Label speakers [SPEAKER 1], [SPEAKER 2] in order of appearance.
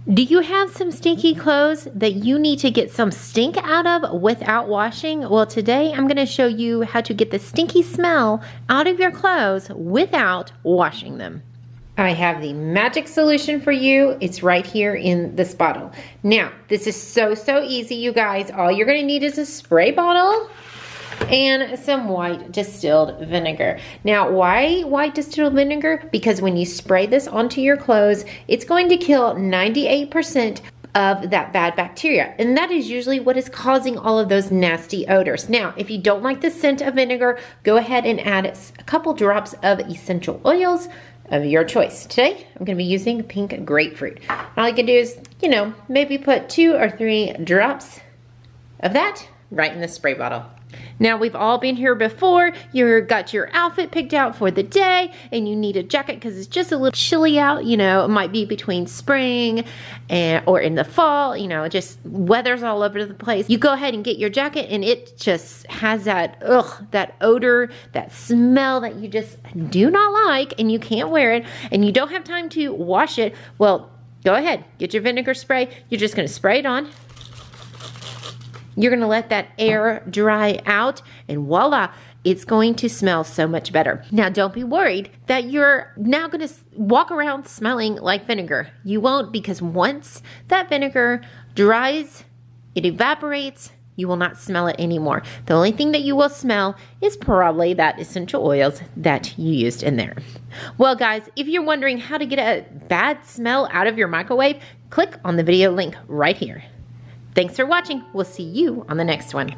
[SPEAKER 1] Do you have some stinky clothes that you need to get some stink out of without washing? Well, today I'm going to show you how to get the stinky smell out of your clothes without washing them. I have the magic solution for you. It's right here in this bottle. Now, this is so easy, you guys. All you're going to need is a spray bottle and some white distilled vinegar. Now, why white distilled vinegar? Because when you spray this onto your clothes, it's going to kill 98% of that bad bacteria. And that is usually what is causing all of those nasty odors. Now, if you don't like the scent of vinegar, go ahead and add a couple drops of essential oils of your choice. Today, I'm going to be using pink grapefruit. All you can do is, maybe put 2 or 3 drops of that right in the spray bottle. Now, we've all been here before. You got your outfit picked out for the day and you need a jacket because it's just a little chilly out. It might be between spring or in the fall, just weather's all over the place. You go ahead and get your jacket and it just has that odor, that smell that you just do not like, and you can't wear it and you don't have time to wash it. Well, go ahead, get your vinegar spray. You're just going to spray it on. You're going to let that air dry out, and voila, it's going to smell so much better. Now, don't be worried that you're now going to walk around smelling like vinegar. You won't, because once that vinegar dries, it evaporates, you will not smell it anymore. The only thing that you will smell is probably that essential oils that you used in there. Well, guys, if you're wondering how to get a bad smell out of your microwave, click on the video link right here. Thanks for watching. We'll see you on the next one.